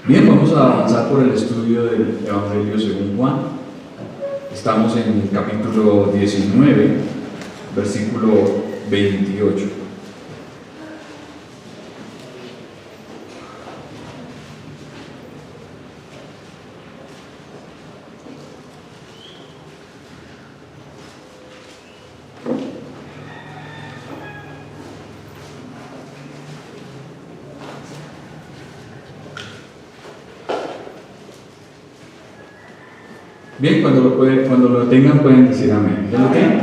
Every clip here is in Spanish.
Bien, vamos a avanzar por el estudio del Evangelio según Juan. Estamos en el capítulo 19, versículo 28. Bien, cuando lo tengan pueden decir amén. ¿Ya lo tienen?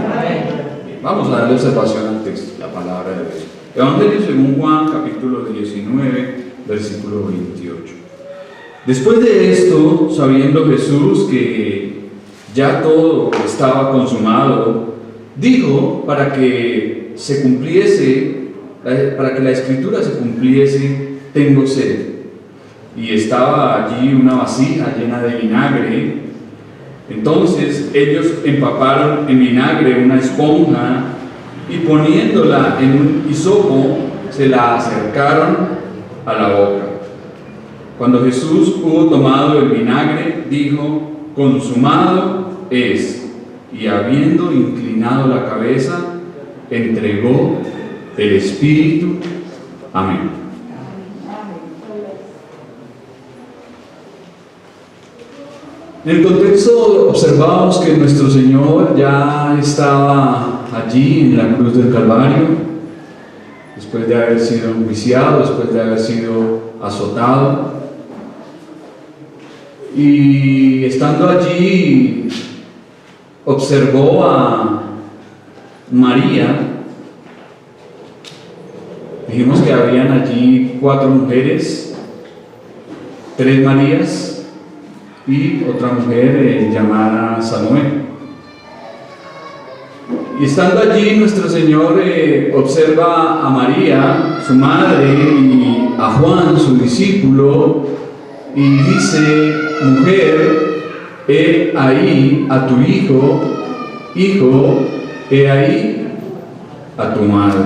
Vamos a darle observación al texto, la palabra de Dios. Evangelio según Juan, capítulo 19, versículo 28. Después de esto, sabiendo Jesús que ya todo estaba consumado, dijo para que la escritura se cumpliese, tengo sed. Y estaba allí una vasija llena de vinagre. Entonces ellos empaparon en vinagre una esponja y poniéndola en un hisopo se la acercaron a la boca. Cuando Jesús hubo tomado el vinagre, dijo: consumado es. Y habiendo inclinado la cabeza, entregó el Espíritu. Amén. En el contexto observamos que nuestro Señor ya estaba allí en la cruz del Calvario, después de haber sido enjuiciado, después de haber sido azotado, y estando allí observó a María. Dijimos que habían allí 4 mujeres, 3 Marías y otra mujer llamada Salomé. Y estando allí, nuestro Señor observa a María, su madre, y a Juan, su discípulo, y dice: mujer, he ahí a tu hijo, hijo, he ahí a tu madre.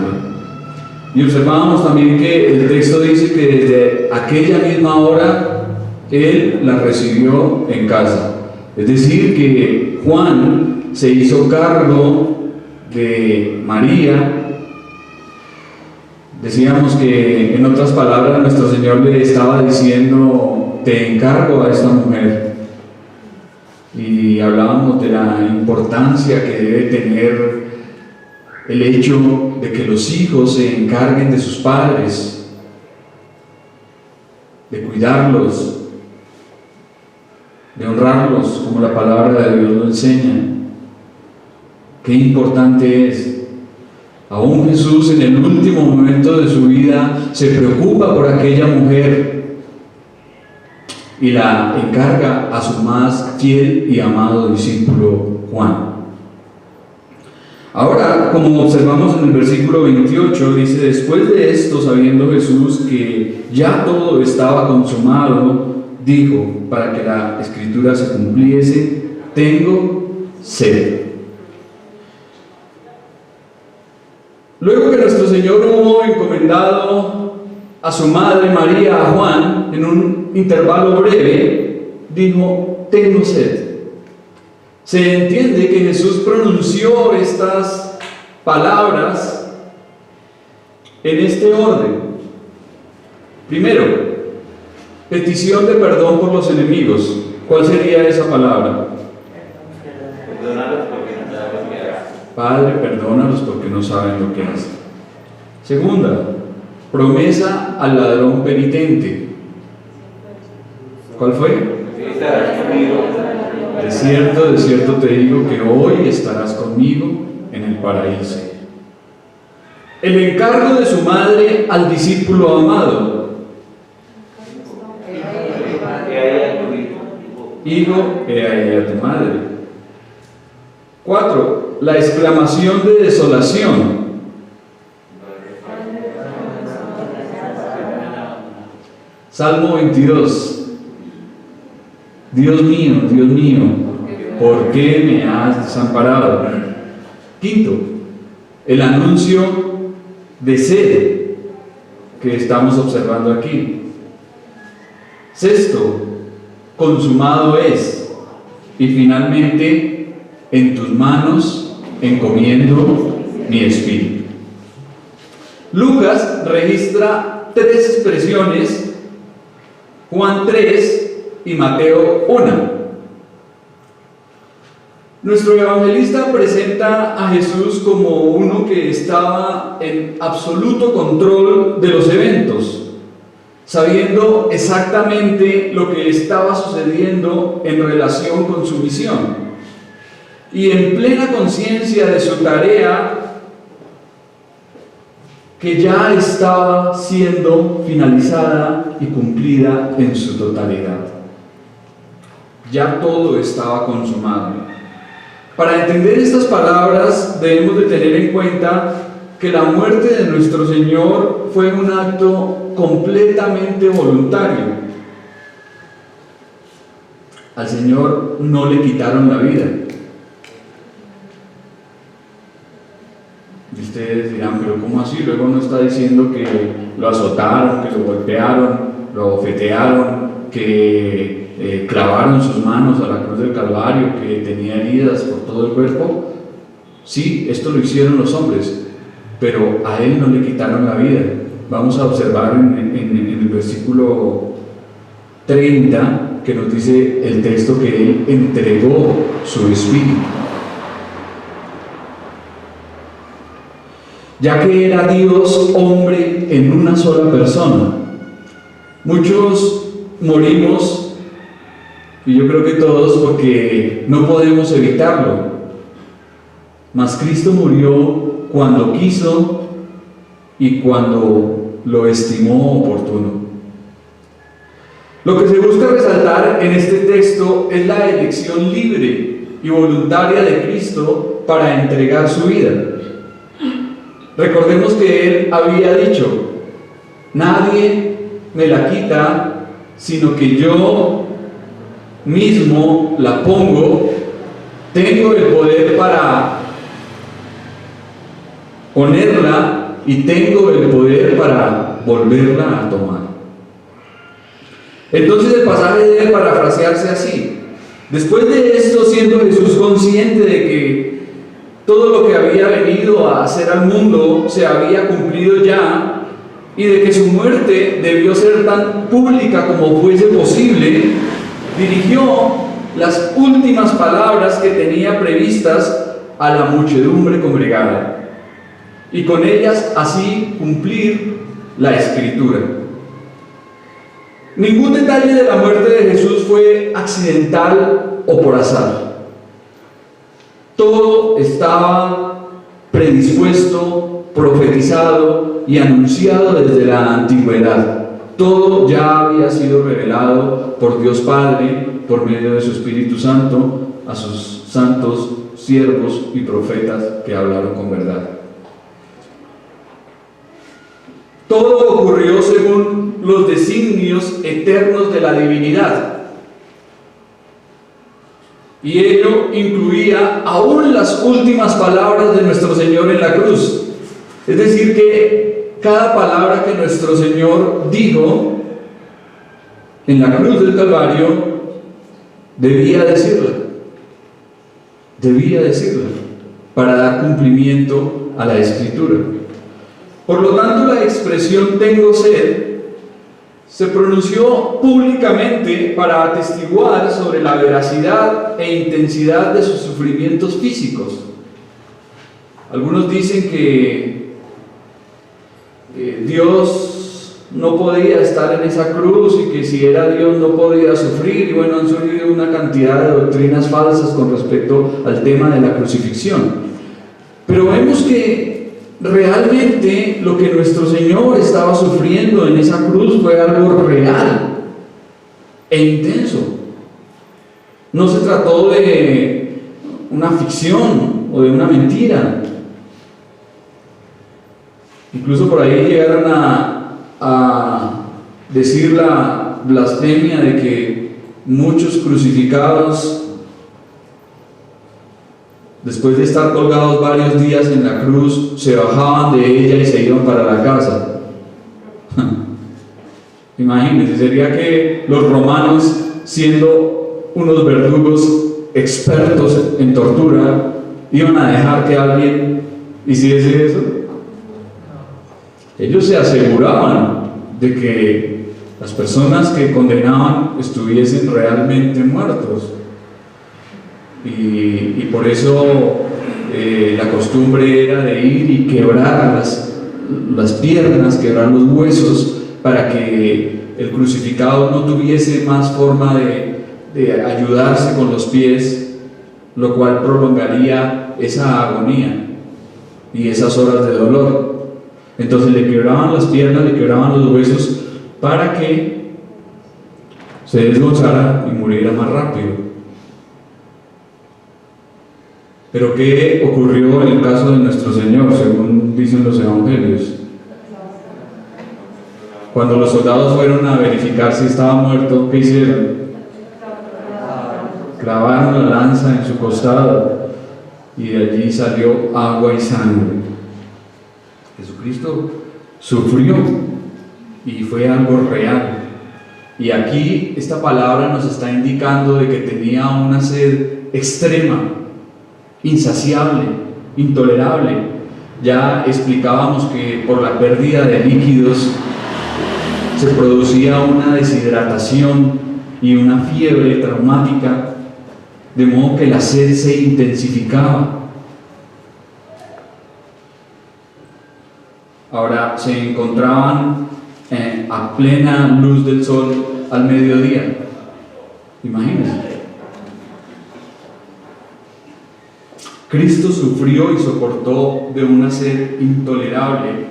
Y observamos también que el texto dice que desde aquella misma hora Él la recibió en casa. Es decir, que Juan se hizo cargo de María. Decíamos que, en otras palabras, nuestro Señor le estaba diciendo: te encargo a esta mujer. Y hablábamos de la importancia que debe tener el hecho de que los hijos se encarguen de sus padres, de cuidarlos, de honrarlos como la palabra de Dios lo enseña. Qué importante es. Aún Jesús, en el último momento de su vida, se preocupa por aquella mujer y la encarga a su más fiel y amado discípulo Juan. Ahora, como observamos en el versículo 28, dice: después de esto, sabiendo Jesús que ya todo estaba consumado, dijo, para que la escritura se cumpliese: tengo sed. Luego que nuestro Señor hubo encomendado a su madre María, a Juan, en un intervalo breve, dijo: tengo sed. Se entiende que Jesús pronunció estas palabras en este orden. Primero, petición de perdón por los enemigos. ¿Cuál sería esa palabra? Perdónalos porque no saben lo que hacen. Padre, perdónalos porque no saben lo que hacen. Segunda, promesa al ladrón penitente. ¿Cuál fue? Estarás conmigo. De cierto te digo que hoy estarás conmigo en el paraíso. El encargo de su madre al discípulo amado. Hijo, he ahí a tu madre. 4. La exclamación de desolación. Salmo 22. Dios mío, ¿por qué me has desamparado? 5. El anuncio de sed que estamos observando aquí. Sexto, consumado es. Y finalmente, en tus manos encomiendo mi espíritu. Lucas registra 3 expresiones, Juan 3 y Mateo 1. Nuestro evangelista presenta a Jesús como uno que estaba en absoluto control de los eventos, sabiendo exactamente lo que estaba sucediendo en relación con su misión, y en plena conciencia de su tarea que ya estaba siendo finalizada y cumplida en su totalidad. Ya todo estaba consumado. Para entender estas palabras debemos de tener en cuenta que la muerte de nuestro Señor fue un acto completamente voluntario. Al Señor no le quitaron la vida. Y ustedes dirán, pero ¿cómo así? Luego no está diciendo que lo azotaron, que lo golpearon, lo abofetearon, que clavaron sus manos a la cruz del Calvario, que tenía heridas por todo el cuerpo. Sí, esto lo hicieron los hombres, pero a él no le quitaron la vida. Vamos a observar en el versículo 30 que nos dice el texto que él entregó su espíritu. Ya que era Dios hombre en una sola persona. Muchos morimos, y yo creo que todos, porque no podemos evitarlo. Mas Cristo murió cuando quiso y cuando lo estimó oportuno. Lo que se busca resaltar en este texto es la elección libre y voluntaria de Cristo para entregar su vida. Recordemos que Él había dicho: nadie me la quita, sino que yo mismo la pongo. Tengo el poder para ponerla y tengo el poder para volverla a tomar. Entonces el pasaje debe parafrasearse así: después de esto, siendo Jesús consciente de que todo lo que había venido a hacer al mundo se había cumplido ya, y de que su muerte debió ser tan pública como fuese posible, dirigió las últimas palabras que tenía previstas a la muchedumbre congregada, y con ellas así cumplir la Escritura. Ningún detalle de la muerte de Jesús fue accidental o por azar. Todo estaba predispuesto, profetizado y anunciado desde la antigüedad. Todo ya había sido revelado por Dios Padre, por medio de su Espíritu Santo, a sus santos siervos y profetas que hablaron con verdad. Todo ocurrió según los designios eternos de la divinidad. Y ello incluía aún las últimas palabras de nuestro Señor en la cruz. Es decir, que cada palabra que nuestro Señor dijo en la cruz del Calvario debía decirla para dar cumplimiento a la Escritura. Por lo tanto, la expresión "tengo sed" se pronunció públicamente para atestiguar sobre la veracidad e intensidad de sus sufrimientos físicos. Algunos dicen que Dios no podía estar en esa cruz y que si era Dios no podía sufrir, y bueno, han surgido una cantidad de doctrinas falsas con respecto al tema de la crucifixión. Pero vemos que realmente lo que nuestro Señor estaba sufriendo en esa cruz fue algo real e intenso. No se trató de una ficción o de una mentira. Incluso por ahí llegaron a decir la blasfemia de que muchos crucificados, después de estar colgados varios días en la cruz, se bajaban de ella y se iban para la casa. Imagínense, sería que los romanos, siendo unos verdugos expertos en tortura, iban a dejar que alguien hiciese eso. Ellos se aseguraban de que las personas que condenaban estuviesen realmente muertos. Y por eso la costumbre era de ir y quebrar las piernas, quebrar los huesos, para que el crucificado no tuviese más forma de ayudarse con los pies, lo cual prolongaría esa agonía y esas horas de dolor. Entonces le quebraban las piernas, le quebraban los huesos para que se desgozara y muriera más rápido. Pero ¿qué ocurrió en el caso de nuestro Señor, según dicen los evangelios? Cuando los soldados fueron a verificar si estaba muerto, ¿qué hicieron? Clavaron la lanza en su costado y de allí salió agua y sangre. Jesucristo sufrió y fue algo real. Y aquí esta palabra nos está indicando de que tenía una sed extrema, insaciable, intolerable. Ya explicábamos que por la pérdida de líquidos se producía una deshidratación y una fiebre traumática, de modo que la sed se intensificaba. Ahora se encontraban a plena luz del sol al mediodía. Imagínense. Cristo sufrió y soportó de una sed intolerable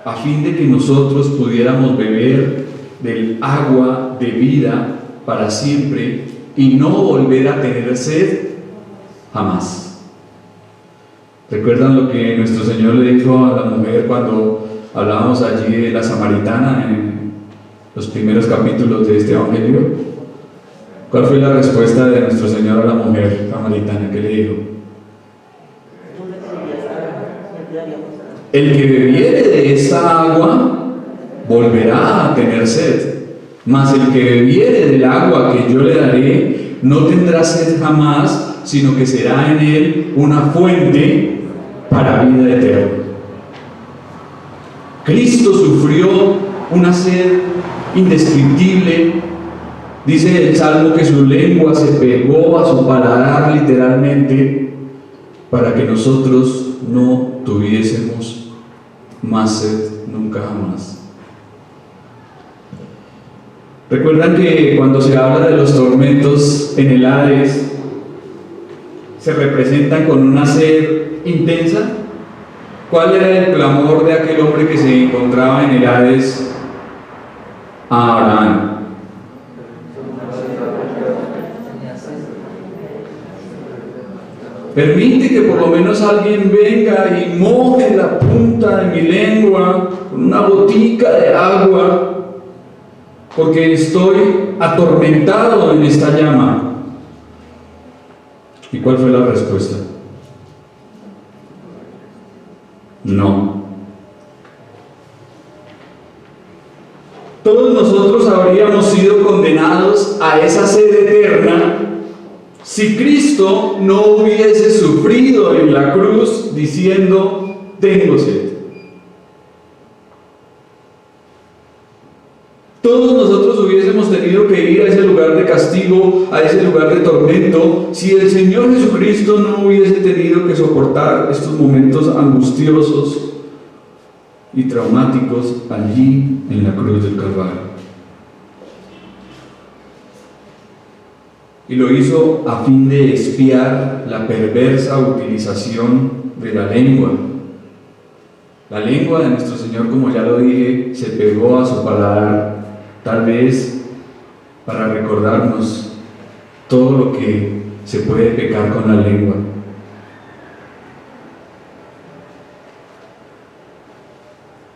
a fin de que nosotros pudiéramos beber del agua de vida para siempre y no volver a tener sed jamás. ¿Recuerdan lo que nuestro Señor le dijo a la mujer cuando hablábamos allí de la samaritana en los primeros capítulos de este evangelio? ¿Cuál fue la respuesta de nuestro Señor a la mujer samaritana? ¿Qué le dijo? El que bebiere de esa agua volverá a tener sed, mas el que bebiere del agua que yo le daré no tendrá sed jamás, sino que será en él una fuente para vida eterna. Cristo sufrió una sed indescriptible. Dice el Salmo que su lengua se pegó a su paladar literalmente, para que nosotros no tuviésemos más sed nunca jamás. ¿Recuerdan que cuando se habla de los tormentos en el Hades se representan con una sed intensa? ¿Cuál era el clamor de aquel hombre que se encontraba en el Hades a Abraham? Permite que por lo menos alguien venga y moje la punta de mi lengua con una gotica de agua, porque estoy atormentado en esta llama. ¿Y cuál fue la respuesta? No. Todos nosotros habríamos sido condenados a esa sed eterna si Cristo no hubiese sufrido en la cruz diciendo: tengo sed. Todos nosotros hubiésemos tenido que ir a ese lugar de castigo, a ese lugar de tormento, si el Señor Jesucristo no hubiese tenido que soportar estos momentos angustiosos y traumáticos allí en la cruz del Calvario. Y lo hizo a fin de expiar la perversa utilización de la lengua. La lengua de nuestro Señor, como ya lo dije, se pegó a su paladar, tal vez para recordarnos todo lo que se puede pecar con la lengua.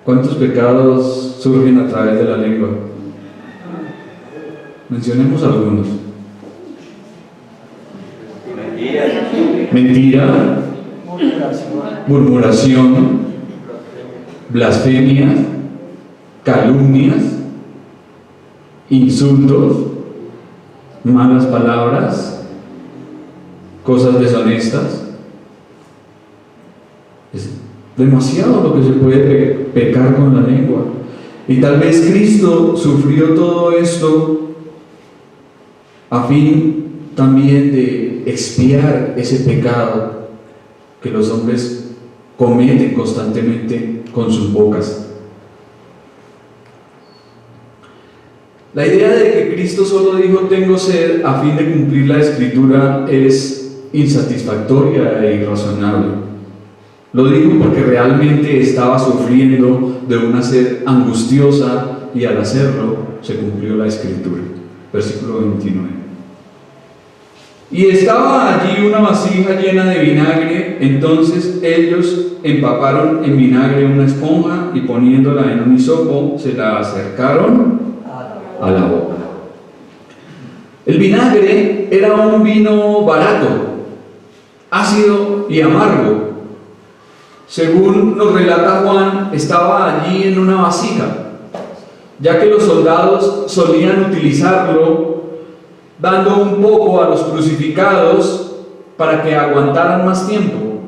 ¿Cuántos pecados surgen a través de la lengua? Mencionemos algunos. Mentira, murmuración, blasfemia, calumnias, insultos, malas palabras, cosas deshonestas. Es demasiado lo que se puede pecar con la lengua. Y tal vez Cristo sufrió todo esto a fin también de expiar ese pecado que los hombres cometen constantemente con sus bocas. La idea de que Cristo solo dijo tengo sed a fin de cumplir la Escritura es insatisfactoria e irrazonable. Lo dijo porque realmente estaba sufriendo de una sed angustiosa y al hacerlo se cumplió la Escritura. Versículo 29. Y estaba allí una vasija llena de vinagre, entonces ellos empaparon en vinagre una esponja y poniéndola en un hisopo se la acercaron a la boca. El vinagre era un vino barato, ácido y amargo. Según nos relata Juan, estaba allí en una vasija, ya que los soldados solían utilizarlo dando un poco a los crucificados para que aguantaran más tiempo.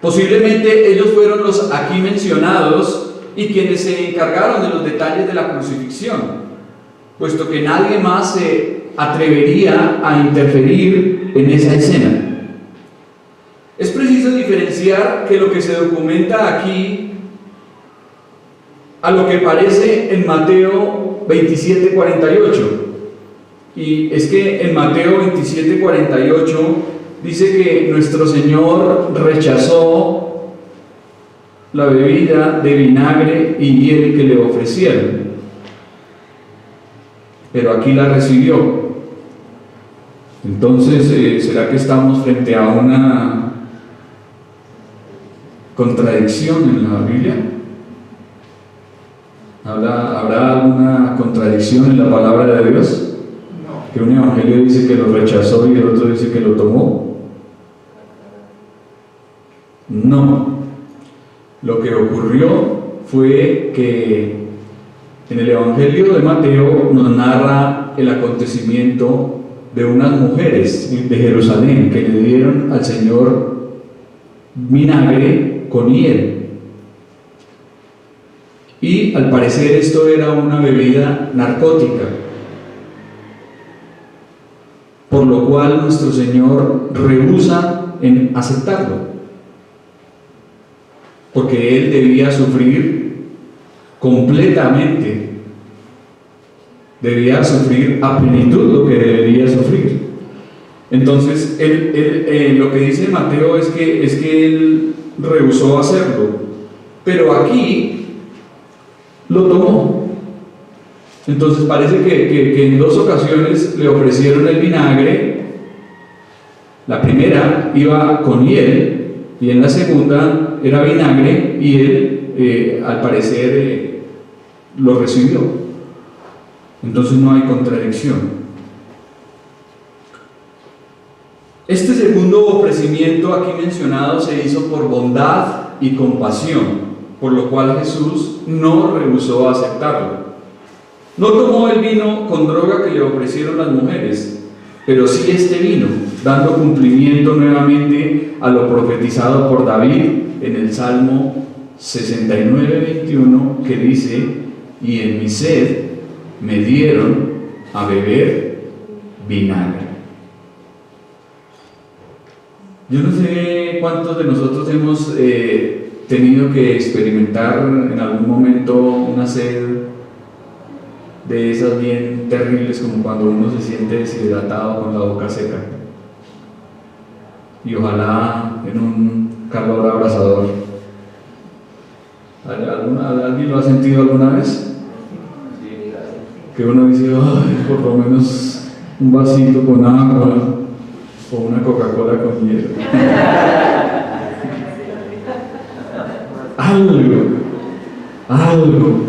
Posiblemente ellos fueron los aquí mencionados y quienes se encargaron de los detalles de la crucifixión, puesto que nadie más se atrevería a interferir en esa escena. Es preciso diferenciar que lo que se documenta aquí a lo que parece en Mateo 27:48. Y es que en Mateo 27:48 dice que nuestro Señor rechazó la bebida de vinagre y hiel que le ofrecieron, pero aquí la recibió. Entonces, ¿será que estamos frente a una contradicción en la Biblia? ¿Habrá alguna contradicción en la palabra de Dios? Que un evangelio dice que lo rechazó y el otro dice que lo tomó. No. Lo que ocurrió fue que en el evangelio de Mateo nos narra el acontecimiento de unas mujeres de Jerusalén que le dieron al Señor vinagre con hiel. Y al parecer esto era una bebida narcótica, por lo cual nuestro Señor rehúsa en aceptarlo, porque Él debía sufrir completamente, debía sufrir a plenitud lo que debería sufrir. Entonces, lo que dice Mateo es que Él rehusó hacerlo, pero aquí lo tomó. Entonces parece que en dos ocasiones le ofrecieron el vinagre. La primera iba con hiel y en la segunda era vinagre y él al parecer lo recibió. Entonces no hay contradicción. Este segundo ofrecimiento aquí mencionado se hizo por bondad y compasión, por lo cual Jesús no rehusó aceptarlo. No tomó el vino con droga que le ofrecieron las mujeres, pero sí este vino, dando cumplimiento nuevamente a lo profetizado por David en el Salmo 69:21, que dice: y en mi sed me dieron a beber vinagre. Yo no sé cuántos de nosotros hemos tenido que experimentar en algún momento una sed de esas bien terribles, como cuando uno se siente deshidratado con la boca seca, y ojalá en un calor abrasador. ¿Alguien lo ha sentido alguna vez? Que uno dice: ay, por lo menos un vasito con agua o una Coca-Cola con hielo. algo.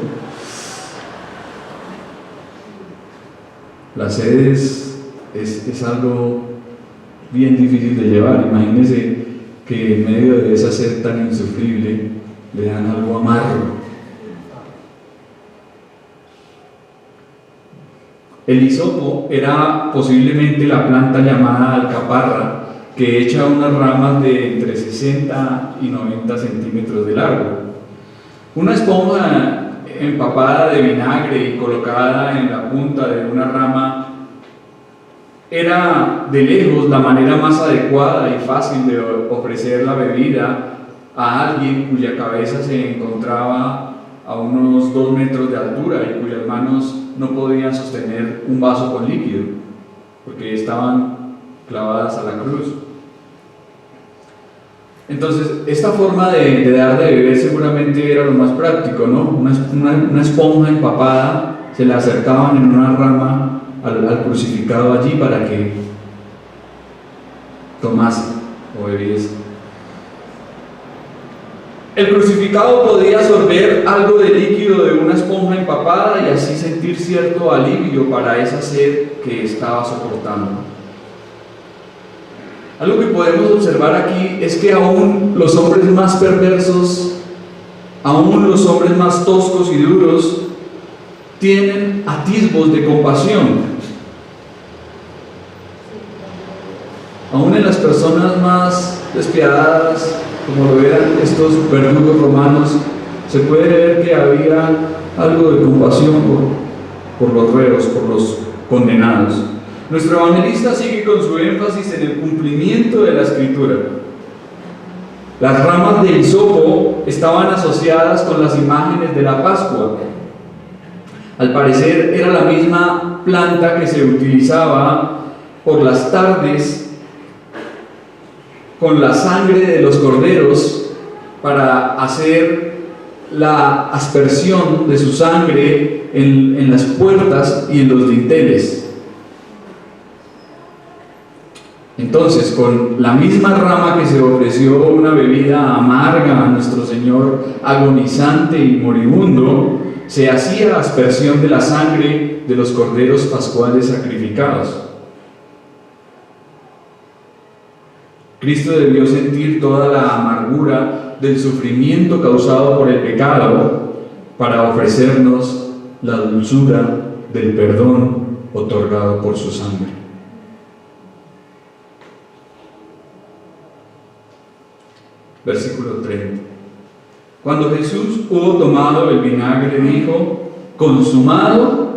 La sed es algo bien difícil de llevar. Imagínense que en medio de esa sed tan insufrible le dan algo amargo. El hisopo era posiblemente la planta llamada alcaparra, que echa unas ramas de entre 60 y 90 centímetros de largo. Una esponja empapada de vinagre y colocada en la punta de una rama era de lejos la manera más adecuada y fácil de ofrecer la bebida a alguien cuya cabeza se encontraba a unos 2 metros de altura y cuyas manos no podían sostener un vaso con líquido, porque estaban clavadas a la cruz. Entonces, esta forma de dar de beber seguramente era lo más práctico, ¿no? Una esponja empapada, se la acercaban en una rama al crucificado allí para que tomase o bebiese. El crucificado podía absorber algo de líquido de una esponja empapada y así sentir cierto alivio para esa sed que estaba soportando. Algo que podemos observar aquí es que aún los hombres más perversos, aún los hombres más toscos y duros, tienen atisbos de compasión. Aún en las personas más despiadadas, como lo eran estos verdugos romanos, se puede ver que había algo de compasión por los reos, por los condenados. Nuestro evangelista sigue con su énfasis en el cumplimiento de la Escritura. Las ramas de hisopo estaban asociadas con las imágenes de la Pascua. Al parecer era la misma planta que se utilizaba por las tardes con la sangre de los corderos para hacer la aspersión de su sangre en las puertas y en los dinteles. Entonces, con la misma rama que se ofreció una bebida amarga a nuestro Señor agonizante y moribundo, se hacía aspersión de la sangre de los corderos pascuales sacrificados. Cristo debió sentir toda la amargura del sufrimiento causado por el pecado para ofrecernos la dulzura del perdón otorgado por su sangre. Versículo 30. Cuando Jesús hubo tomado el vinagre, dijo: consumado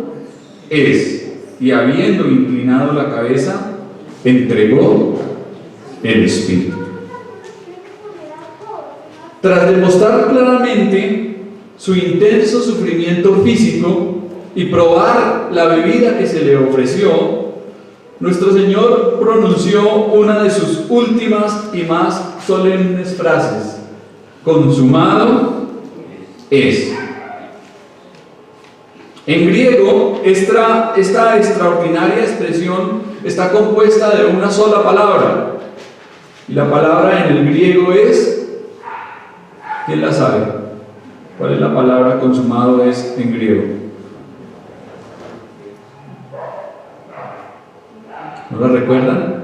es. Y habiendo inclinado la cabeza, entregó el Espíritu. Tras demostrar claramente su intenso sufrimiento físico y probar la bebida que se le ofreció, nuestro Señor pronunció una de sus últimas y más solemnes frases: consumado es. En griego, esta extraordinaria expresión está compuesta de una sola palabra. Y la palabra en el griego es, ¿quién la sabe? ¿Cuál es la palabra consumado es en griego? ¿No la recuerdan?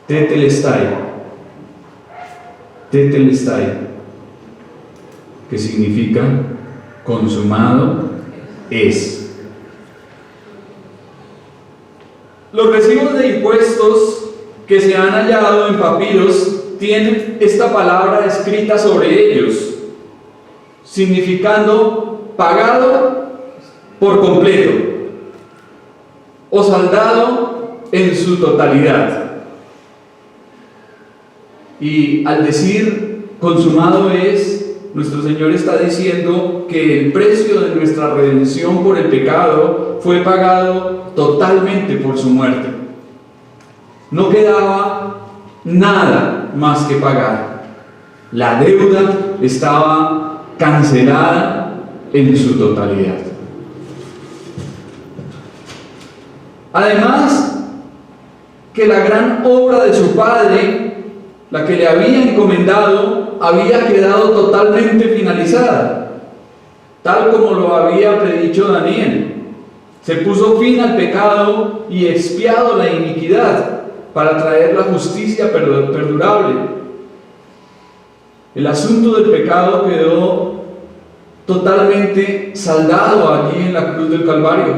Tetelestai. Tetelestai, que significa consumado es. Los recibos de impuestos que se han hallado en papiros tienen esta palabra escrita sobre ellos, significando pagado por completo o saldado en su totalidad. Y al decir consumado es, nuestro Señor está diciendo que el precio de nuestra redención por el pecado fue pagado totalmente por su muerte. No quedaba nada más que pagar. La deuda estaba cancelada en su totalidad. Además, que la gran obra de su Padre, la que le había encomendado, había quedado totalmente finalizada, tal como lo había predicho Daniel. Se puso fin al pecado y expiado la iniquidad para traer la justicia perdurable. El asunto del pecado quedó totalmente saldado allí en la cruz del Calvario.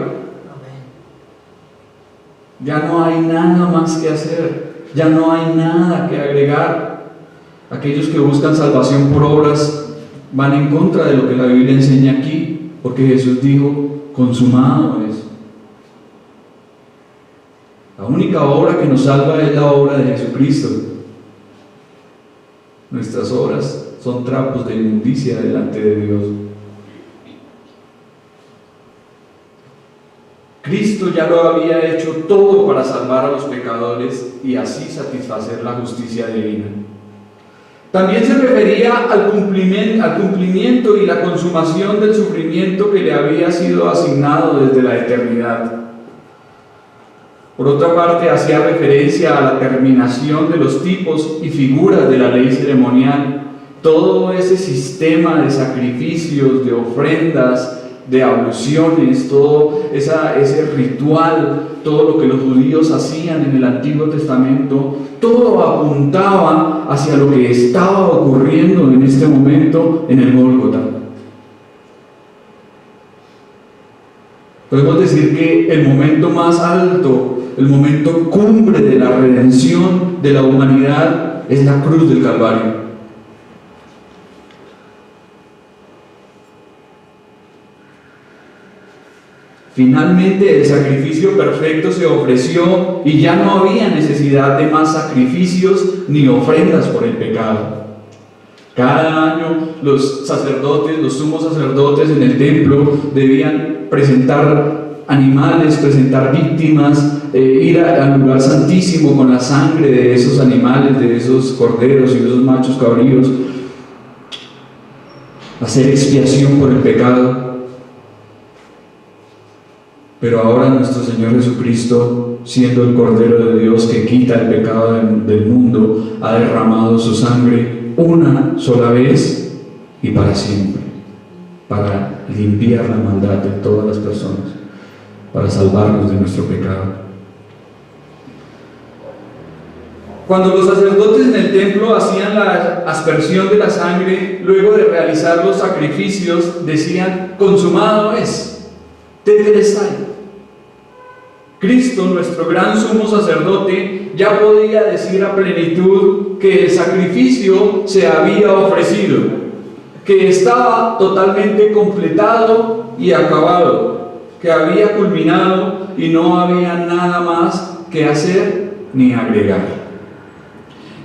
Ya no hay nada más que hacer, ya no hay nada que agregar. Aquellos que buscan salvación por obras van en contra de lo que la Biblia enseña aquí, porque Jesús dijo, consumado es. La única obra que nos salva es la obra de Jesucristo. Nuestras obras son trapos de inmundicia delante de Dios. Cristo ya lo había hecho todo para salvar a los pecadores y así satisfacer la justicia divina. También se refería al cumplimiento y la consumación del sufrimiento que le había sido asignado desde la eternidad. Por otra parte, hacía referencia a la terminación de los tipos y figuras de la ley ceremonial, todo ese sistema de sacrificios, de ofrendas, de abluciones, todo ese ritual, todo lo que los judíos hacían en el Antiguo Testamento, todo apuntaba hacia lo que estaba ocurriendo en este momento en el Gólgota. Podemos decir que el momento más alto, el momento cumbre de la redención de la humanidad es la cruz del Calvario. Finalmente el sacrificio perfecto se ofreció y ya no había necesidad de más sacrificios ni ofrendas por el pecado. Cada año los sacerdotes, los sumos sacerdotes en el templo debían presentar animales, presentar víctimas, ir al lugar santísimo con la sangre de esos animales, de esos corderos y de esos machos cabríos, hacer expiación por el pecado. Pero ahora nuestro Señor Jesucristo, siendo el Cordero de Dios que quita el pecado del mundo, ha derramado su sangre una sola vez y para siempre, para limpiar la maldad de todas las personas, para salvarnos de nuestro pecado. Cuando los sacerdotes en el templo hacían la aspersión de la sangre, luego de realizar los sacrificios, decían, consumado es, tetelestai. Cristo, nuestro gran sumo sacerdote, ya podía decir a plenitud que el sacrificio se había ofrecido, que estaba totalmente completado y acabado, que había culminado y no había nada más que hacer ni agregar.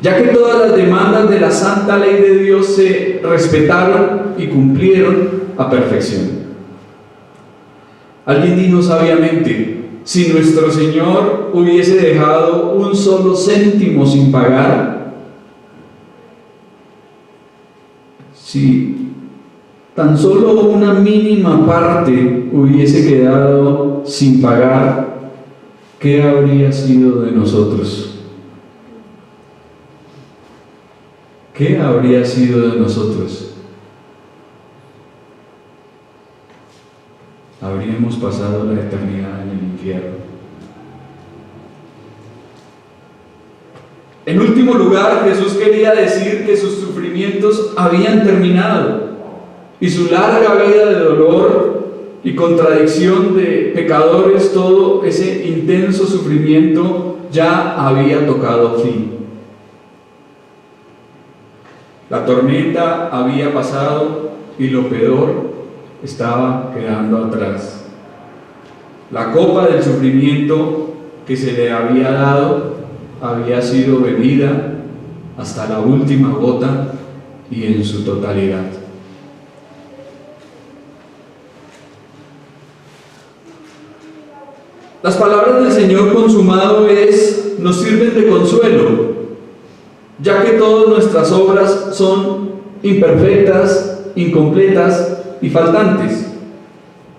Ya que todas las demandas de la santa ley de Dios se respetaron y cumplieron a perfección. Alguien dijo sabiamente, si nuestro Señor hubiese dejado un solo céntimo sin pagar, si tan solo una mínima parte hubiese quedado sin pagar, ¿qué habría sido de nosotros? ¿Qué habría sido de nosotros? Habríamos pasado la eternidad en el infierno. En último lugar, Jesús quería decir que sus sufrimientos habían terminado y su larga vida de dolor y contradicción de pecadores, todo ese intenso sufrimiento ya había tocado fin. La tormenta había pasado y lo peor estaba quedando atrás. La copa del sufrimiento que se le había dado había sido bebida hasta la última gota y en su totalidad. Las palabras del Señor consumado nos sirven de consuelo, ya que todas nuestras obras son imperfectas, incompletas y faltantes.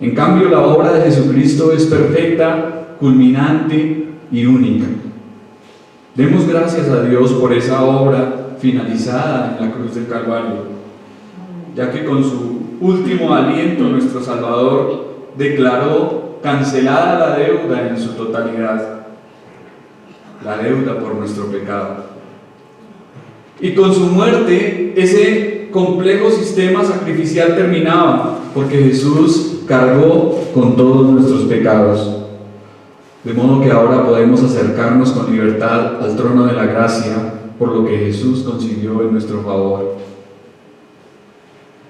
En cambio, la obra de Jesucristo es perfecta, culminante y única. Demos gracias a Dios por esa obra finalizada en la cruz del Calvario, ya que con su último aliento nuestro Salvador declaró cancelada la deuda en su totalidad, la deuda por nuestro pecado. Y con su muerte ese complejo sistema sacrificial terminaba, porque Jesús cargó con todos nuestros pecados. de modo que ahora podemos acercarnos con libertad al trono de la gracia por lo que Jesús consiguió en nuestro favor.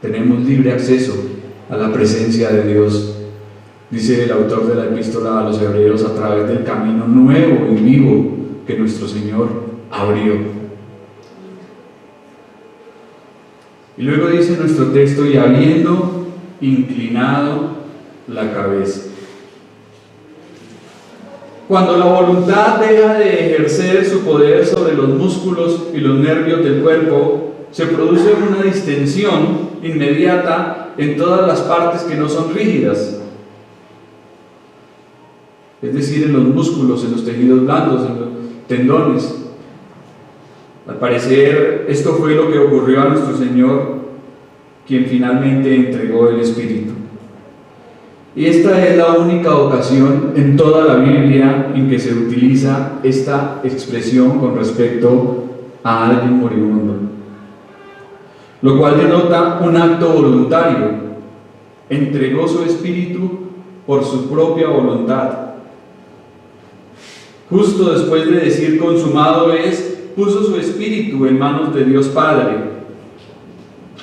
Tenemos libre acceso a la presencia de Dios, dice el autor de la epístola a los Hebreos, a través del camino nuevo y vivo que nuestro Señor abrió. Y luego dice nuestro texto: y habiendo inclinado la cabeza. Cuando la voluntad deja de ejercer su poder sobre los músculos y los nervios del cuerpo, se produce una distensión inmediata en todas las partes que no son rígidas, es decir, en los músculos, en los tejidos blandos, en los tendones. Al parecer, esto fue lo que ocurrió a nuestro Señor, quien finalmente entregó el Espíritu. Y esta es la única ocasión en toda la Biblia en que se utiliza esta expresión con respecto a alguien moribundo, lo cual denota un acto voluntario. Entregó su espíritu por su propia voluntad. Justo después de decir consumado es, puso su espíritu en manos de Dios Padre.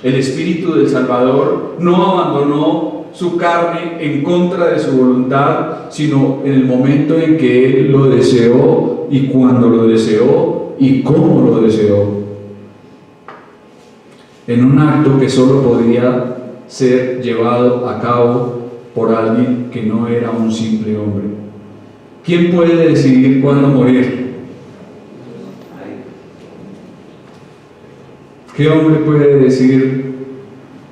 El espíritu del Salvador no abandonó su carne en contra de su voluntad, sino en el momento en que Él lo deseó, y cuando lo deseó y cómo lo deseó, en un acto que solo podía ser llevado a cabo por alguien que no era un simple hombre. ¿Quién puede decidir cuándo morir? ¿Qué hombre puede decir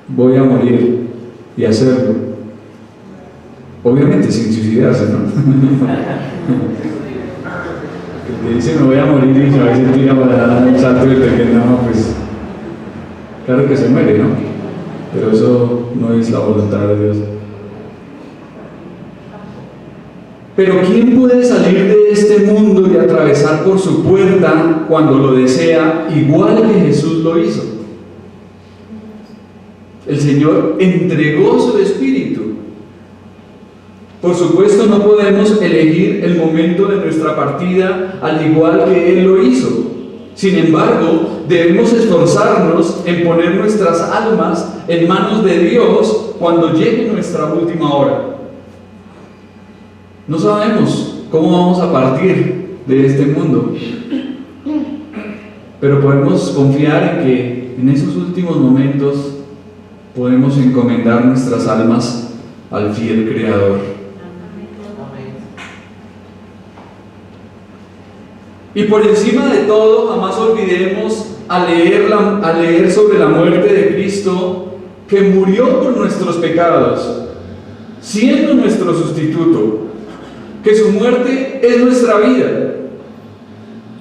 voy a morir y hacerlo? Obviamente sin suicidarse, ¿no? Que dice me voy a morir y se va a sentir para dar un salto y que no, pues claro que se muere, ¿no? Pero eso no es la voluntad de Dios. Pero ¿quién puede salir de este mundo y atravesar por su puerta cuando lo desea, igual que Jesús lo hizo? El Señor entregó su Espíritu. Por supuesto, no podemos elegir el momento de nuestra partida al igual que Él lo hizo. Sin embargo, debemos esforzarnos en poner nuestras almas en manos de Dios cuando llegue nuestra última hora. No sabemos cómo vamos a partir de este mundo, pero podemos confiar en que en esos últimos momentos podemos encomendar nuestras almas al fiel Creador. Y por encima de todo, jamás olvidemos al leer sobre la muerte de Cristo, que murió por nuestros pecados, siendo nuestro sustituto, que su muerte es nuestra vida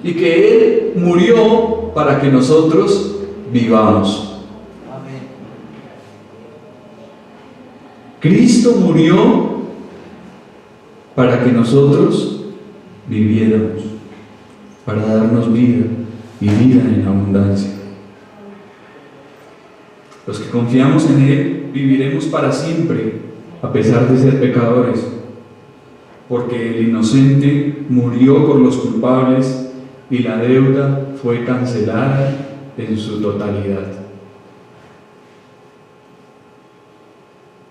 y que Él murió para que nosotros vivamos. Amén. Cristo murió para que nosotros viviéramos, para darnos vida y vida en abundancia. Los que confiamos en Él viviremos para siempre, a pesar de ser pecadores, porque el inocente murió por los culpables y la deuda fue cancelada en su totalidad.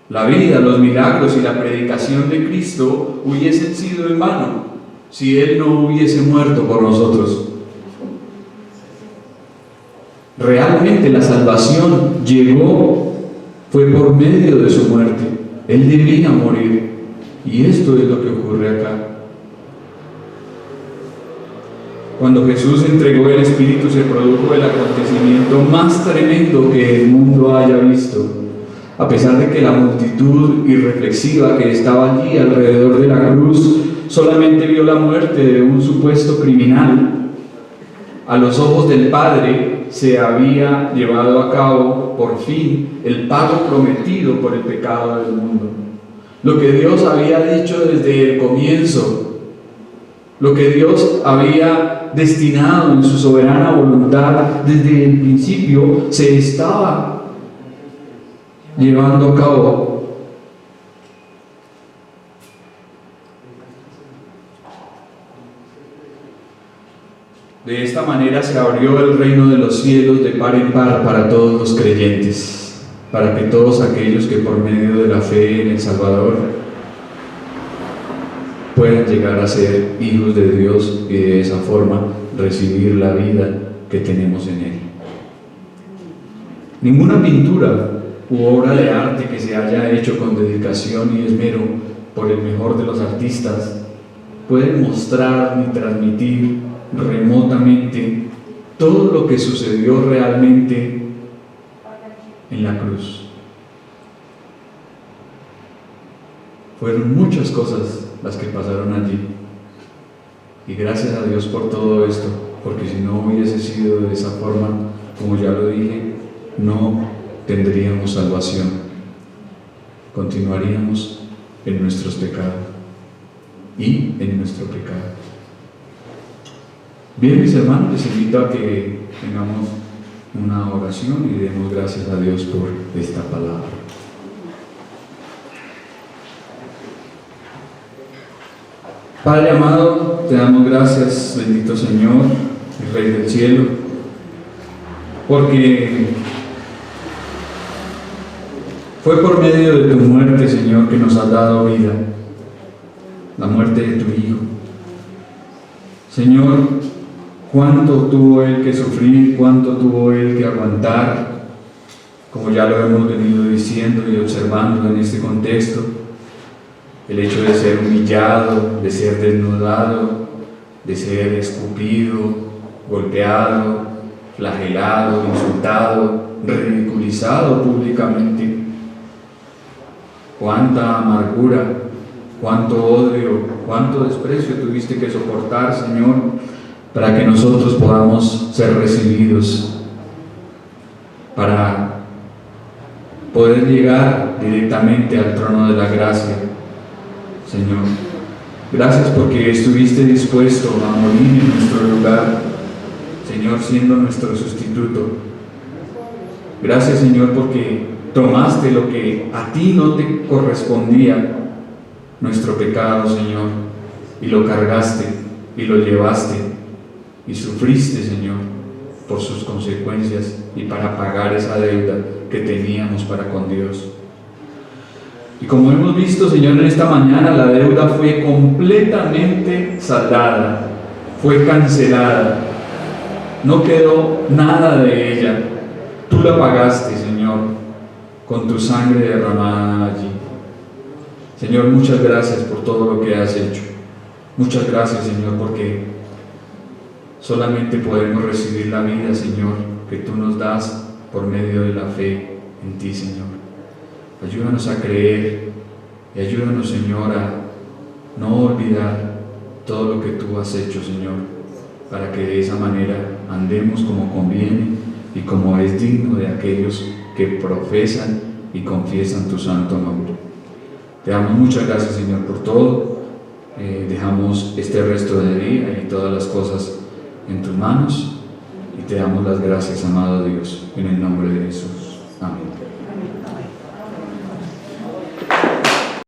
La vida, los milagros y la predicación de Cristo hubiesen sido en vano si Él no hubiese muerto por nosotros. Realmente la salvación fue por medio de su muerte. Él debía morir. Y esto es lo que ocurre acá. Cuando Jesús entregó el Espíritu, se produjo el acontecimiento más tremendo que el mundo haya visto. A pesar de que la multitud irreflexiva que estaba allí alrededor de la cruz solamente vio la muerte de un supuesto criminal, a los ojos del Padre se había llevado a cabo por fin el pago prometido por el pecado del mundo. Lo que Dios había dicho desde el comienzo, lo que Dios había destinado en su soberana voluntad desde el principio, se estaba llevando a cabo. De esta manera se abrió el reino de los cielos de par en par para todos los creyentes, para que todos aquellos que por medio de la fe en el Salvador puedan llegar a ser hijos de Dios y de esa forma recibir la vida que tenemos en Él. Ninguna pintura u obra de arte que se haya hecho con dedicación y esmero por el mejor de los artistas puede mostrar ni transmitir remotamente todo lo que sucedió realmente en la cruz. Fueron muchas cosas las que pasaron allí, y gracias a Dios por todo esto, porque si no hubiese sido de esa forma, como ya lo dije, no tendríamos salvación, continuaríamos en nuestros pecados y en nuestro pecado. Bien, mis hermanos, les invito a que tengamos una oración y demos gracias a Dios por esta palabra. Padre amado, te damos gracias, bendito Señor, el Rey del cielo, porque fue por medio de tu muerte, Señor, que nos has dado vida, la muerte de tu Hijo. Señor, cuánto tuvo Él que sufrir, cuánto tuvo Él que aguantar, como ya lo hemos venido diciendo y observando en este contexto, el hecho de ser humillado, de ser desnudado, de ser escupido, golpeado, flagelado, insultado, ridiculizado públicamente. Cuánta amargura, cuánto odio, cuánto desprecio tuviste que soportar, Señor, para que nosotros podamos ser recibidos, para poder llegar directamente al trono de la gracia. Señor, gracias porque estuviste dispuesto a morir en nuestro lugar, Señor, siendo nuestro sustituto. Gracias, Señor, porque tomaste lo que a ti no te correspondía, nuestro pecado, Señor, y lo cargaste y lo llevaste y sufriste, Señor, por sus consecuencias y para pagar esa deuda que teníamos para con Dios. Y como hemos visto, Señor, en esta mañana, la deuda fue completamente saldada, fue cancelada, no quedó nada de ella. Tú la pagaste, Señor, con tu sangre derramada allí. Señor, muchas gracias por todo lo que has hecho. Muchas gracias, Señor, porque solamente podemos recibir la vida, Señor, que tú nos das por medio de la fe en ti, Señor. Ayúdanos a creer y ayúdanos, Señor, a no olvidar todo lo que tú has hecho, Señor, para que de esa manera andemos como conviene y como es digno de aquellos que profesan y confiesan tu santo nombre. Te damos muchas gracias, Señor, por todo. Dejamos este resto de día y todas las cosas en tus manos y te damos las gracias, amado Dios, en el nombre de Jesús.